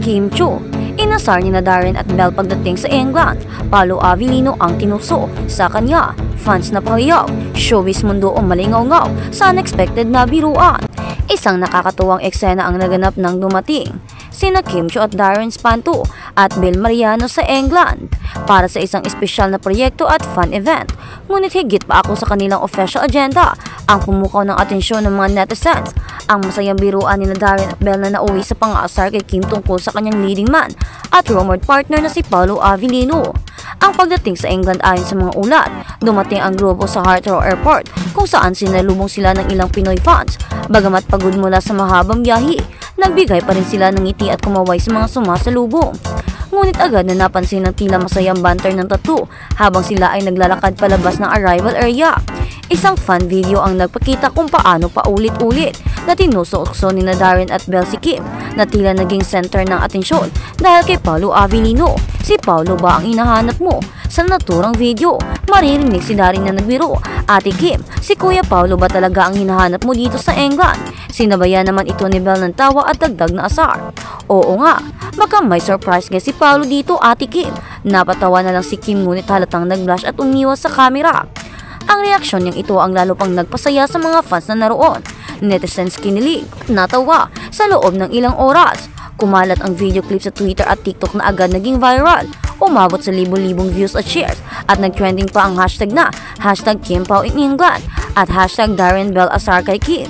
Kim Chiu. Inasar ni na Darren at Belle pagdating sa England. Paolo Avellino ang tinuso sa kanya. Fans na pahiyaw. Showbiz mundo o malingaw-ngaw sa unexpected na biruan. Isang nakakatuwang eksena ang naganap nang dumating sina Kim Chiu at Darren Espanto at Bill Mariano sa England para sa isang espesyal na proyekto at fun event. Ngunit higit pa ako sa kanilang official agenda ang pumukaw ng atensyon ng mga netizens. Ang masayang biruan ni Darren at Belle na nauwi sa pang-aasar kay Kim tungkol sa kanyang leading man at rumored partner na si Paolo Avellino. Ang pagdating sa England ayon sa mga ulat, dumating ang grupo sa Heathrow Airport kung saan sinalubong sila ng ilang Pinoy fans. Bagamat pagod mula sa mahabang biyahe, nagbigay pa rin sila ng ngiti at kumaway sa mga sumasalubong. Ngunit agad na napansin ng tila masayang banter ng tatlo habang sila ay naglalakad palabas ng arrival area. Isang fun video ang nagpakita kung paano paulit-ulit na tinusokso ni na Darren at Belle si Kim na tila naging center ng atensyon dahil kay Paolo Avellino. Si Paolo ba ang hinahanap mo? Sa naturang video, maririnig si Darren na nagbiro. Ate Kim, si Kuya Paolo ba talaga ang hinahanap mo dito sa England? Sinabayan naman ito ni Belle ng tawa at dagdag na asar. Oo nga, baka may surprise nga si Paolo dito, Ate Kim. Napatawa na lang si Kim ngunit halatang nag-blush at umiwas sa camera. Ang reaksyon niyang ito ang lalo pang nagpasaya sa mga fans na naroon. Netizens kinilig at natawa sa loob ng ilang oras. Kumalat ang video clip sa Twitter at TikTok na agad naging viral. Umabot sa libo-libong views at shares at nag-trending pa ang hashtag na #KimPao in England at #DarrenBelleAsar kay Kim.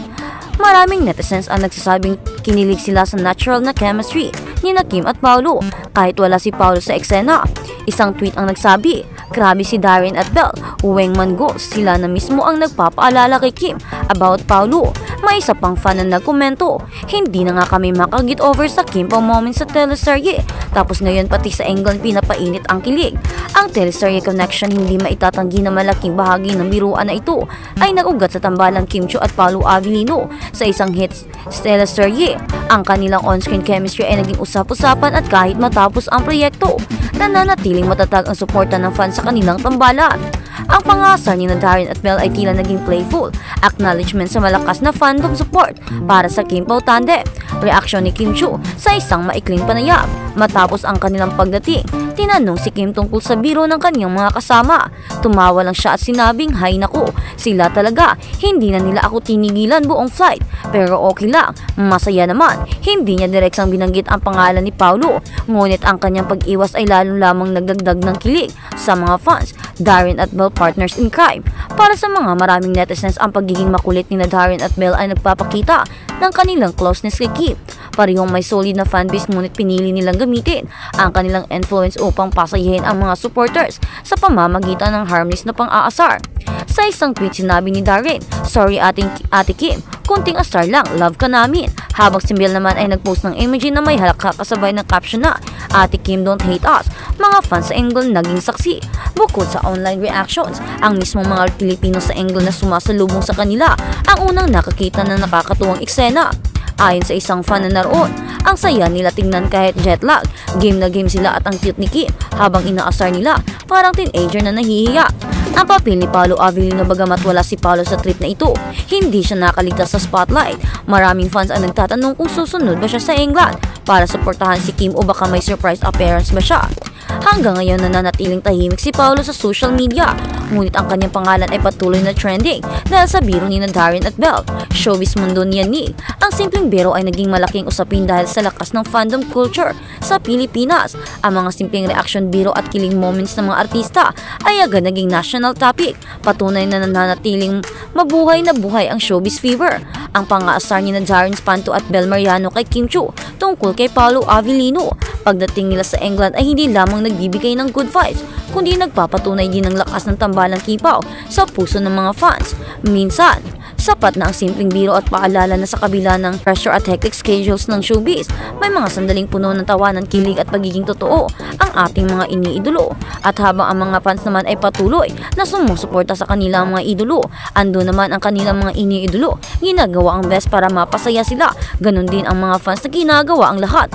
Maraming netizens ang nagsasabing kinilig sila sa natural na chemistry ni na Kim at Paolo kahit wala si Paolo sa eksena. Isang tweet ang nagsabi, "Grabe si Darren at Belle, Wengman goals." Sila na mismo ang nagpapaalala kay Kim about Paolo. May isa pang fan na nagkomento, "Hindi na nga kami makaget over sa Kimpao moment sa teleserye. Tapos ngayon pati sa England pinapainit ang kilig." Ang teleserye connection hindi maitatanggi na malaking bahagi ng biruan na ito ay nagugat sa tambalang Kim Chiu at Paolo Avellino sa isang hits teleserye. Ang kanilang on-screen chemistry ay naging usap-usapan at kahit matapos ang proyekto, nananatiling matatag ang suporta ng fans sa kanilang tambalan. Ang pangasar ni na Darren at Belle ay tila naging playful acknowledgement sa malakas na fandom support para sa Kimpao tandem. Reaksyon ni Kim Chiu sa isang maikling panayam matapos ang kanilang pagdating. Tinanong si Kim tungkol sa biro ng kanyang mga kasama. Tumawa lang siya at sinabing, "Hay naku, sila talaga. Hindi na nila ako tinigilan buong flight. Pero okay lang, masaya naman." Hindi niya direksang binanggit ang pangalan ni Paolo. Ngunit ang kanyang pag-iwas ay lalong lamang nagdagdag ng kilig sa mga fans. Darren at Belle partners in crime. Para sa mga maraming netizens, ang pagiging makulit ni na Darren at Belle ay nagpapakita ng kanilang closeness kay Kim. Parehong may solid na fanbase ngunit pinili nilang gamitin ang kanilang influence upang pasayahin ang mga supporters sa pamamagitan ng harmless na pang-aasar. Sa isang tweet sinabi ni Darren, "Sorry Ate Kim, kunting asar lang, love ka namin." Habang si Belle naman ay nagpost ng emoji na may halakha kasabay ng caption na, "Ate Kim, don't hate us." Mga fans sa England naging saksi. Bukod sa online reactions, ang mismong mga Pilipino sa England na sumasalubong sa kanila ang unang nakakita ng nakakatuwang eksena. Ayon sa isang fan na naroon, ang saya nila tingnan kahit jet lag. Game na game sila at ang cute ni Kim habang inaasar nila parang teenager na nahihiya. Ang papel ni Paolo Avellino bagamat wala si Paolo sa trip na ito, hindi siya nakaligtas sa spotlight. Maraming fans ang nagtatanong kung susunod ba siya sa England para suportahan si Kim o baka may surprise appearance ba siya. Hanggang ngayon nananatiling tahimik si Paolo sa social media, ngunit ang kanyang pangalan ay patuloy na trending dahil sa biro ni na Darren at Belle. Showbiz mundo niya ni, ang simpleng biro ay naging malaking usapin dahil sa lakas ng fandom culture sa Pilipinas. Ang mga simpleng reaction biro at kiling moments ng mga artista ay agad naging national topic. Patunay na nananatiling mabuhay na buhay ang showbiz fever. Ang pang-aasar ni na Darren Espanto at Belle Mariano kay Kim Chiu tungkol kay Paolo Avellino. Pagdating nila sa England ay hindi lamang nagbibigay ng good vibes, kundi nagpapatunay din ng lakas ng tambalang Kimpao sa puso ng mga fans. Minsan, sapat na ang simpleng biro at paalala na sa kabila ng pressure at hectic schedules ng showbiz, may mga sandaling puno ng tawanan, kilig at pagiging totoo ang ating mga iniidolo. At habang ang mga fans naman ay patuloy na sumusuporta sa kanilang mga idolo, ando naman ang kanilang mga iniidolo, ginagawa ang best para mapasaya sila. Ganon din ang mga fans na ginagawa ang lahat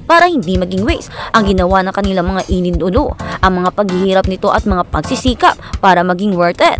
para hindi maging waste ang ginawa ng kanilang mga iniidolo. Ang mga paghihirap nito at mga pagsisikap para maging worth it.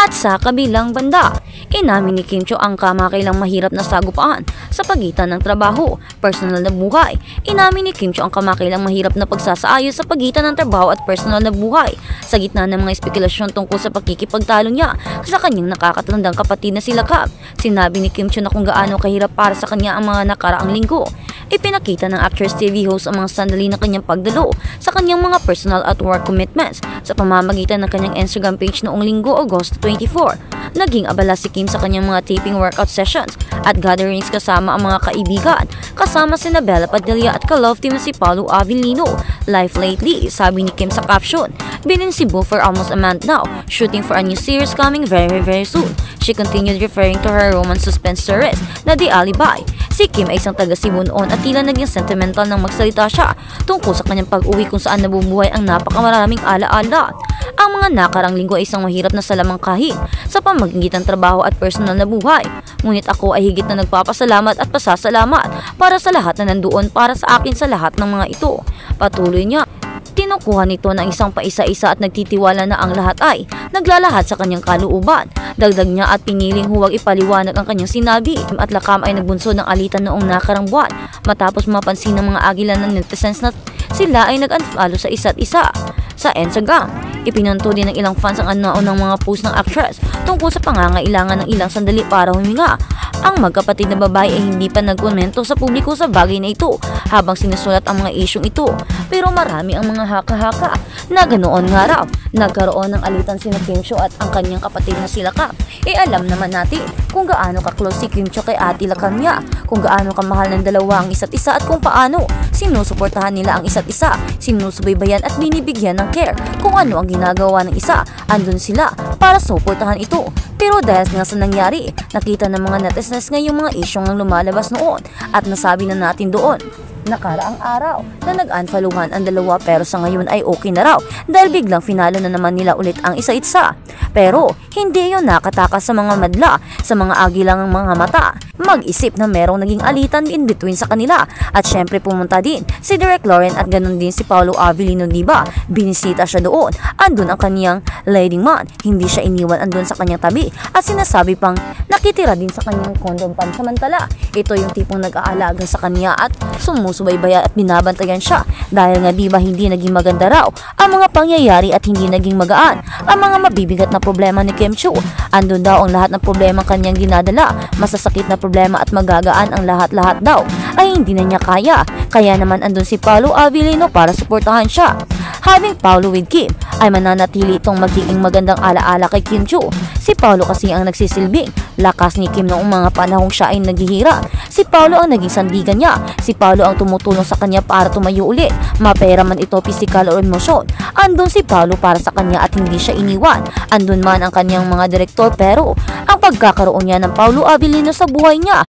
At sa kabilang banda, inamin ni Kim Cho ang kamakailang mahirap na sagupaan sa pagitan ng trabaho, personal na buhay. Inamin ni Kim Cho ang kamakailang mahirap na pagsasaayos sa pagitan ng trabaho at personal na buhay sa gitna ng mga espekulasyon tungkol sa pakikipagtalo niya sa kanyang nakakatandang kapatid na sila Kap. Sinabi ni Kim Cho na kung gaano kahirap para sa kanya ang mga nakaraang linggo. Ipinakita ng actress TV host ang mga sandali ng kanyang pagdalo sa kanyang mga personal at work commitments sa pamamagitan ng kanyang Instagram page noong linggo, Agosto 24. Naging abala si Kim sa kanyang mga taping workout sessions at gatherings kasama ang mga kaibigan, kasama sina Bella Padilla at ka-love team na si Paolo Avellino. Life lately, sabi ni Kim sa caption, been in Cebu for almost a month now, shooting for a new series coming very soon. She continued referring to her romance suspense series na The Alibi. Si Kim ay isang taga Cebu noon at tila naging sentimental nang magsalita siya tungkol sa kanyang pag-uwi kung saan nabubuhay ang napakamaraming alaala. Ang mga nakarang linggo ay isang mahirap na salamangkahin sa pamamagitan ng trabaho at personal na buhay. Ngunit ako ay higit na nagpapasalamat at pasasalamat para sa lahat na nandoon para sa akin sa lahat ng mga ito. Patuloy niya. Tinukuha nito ng isang paisa-isa at nagtitiwala na ang lahat ay naglalahad sa kanyang kalooban. Dagdag niya at piniling huwag ipaliwanag ang kanyang sinabi. At Lakam ay nagbunso ng alitan noong nakarang buwan matapos mapansin ng mga agilan ng netizens na sila ay nag-unfollow sa isa't isa sa Instagram. Ipinanto din ng ilang fans ang naunang mga post ng actress tungkol sa pangangailangan ng ilang sandali para huminga. Ang magkapatid na babae ay hindi pa nagkomento sa publiko sa bagay na ito habang sinusulat ang mga isyong ito. Pero marami ang mga haka-haka na ganoon nga raw. Nagkaroon ng alitan sina Kim Cho at ang kanyang kapatid na sila Kap. Alam naman natin kung gaano ka-close si Kim Cho kay Ate Lakam niya, kung gaano kamahal ng dalawa ang isa't isa at kung paano sinusuportahan nila ang isa't isa, sinusubaybayan at binibigyan ng care. Kung ano ang ginagawa ng isa, andun sila para suportahan ito. Pero dahil nga sa nangyari, nakita ng mga netizens ngayong mga isyong ang lumalabas noon at nasabi na natin doon nakaraang araw na nag-unfollowhan ang dalawa pero sa ngayon ay okay na raw dahil biglang finalo na naman nila ulit ang isa-isa. Pero hindi yun nakatakas sa mga madla, sa mga agilang mga mata. Mag-isip na merong naging alitan in between sa kanila at syempre pumunta din si Direk Lauren at ganun din si Paolo Avellino, diba? Binisita siya doon, andun ang kaniyang leading man, hindi siya iniwan andun sa kanyang tabi at sinasabi pang nakitira din sa kanyang kondom pansamantala. Ito yung tipong nag-aalaga sa kanya at sumusubaybaya at binabantayan siya dahil nga diba hindi naging maganda raw ang mga pangyayari at hindi naging magaan ang mga mabibigat na problema ni Kim Cho. Andun daw ang lahat ng problema kanyang dinadala, masasakit na problema at magagaan ang lahat-lahat daw ay hindi na niya kaya. Kaya naman andun si Paolo Avellino para suportahan siya. Having Paolo with Kim ay mananatili itong magiging magandang alaala kay Kim Cho. Si Paolo kasi ang nagsisilbing lakas ni Kim noong mga panahong siya ay naghihirap. Si Paolo ang naging sandigan niya. Si Paolo ang tumutulong sa kanya para tumayo ulit. Mapera man ito, physical o emosyon. Andun si Paolo para sa kanya at hindi siya iniwan. Andun man ang kanyang mga direktor pero ang pagkakaroon niya ng Paolo Avellino sa buhay niya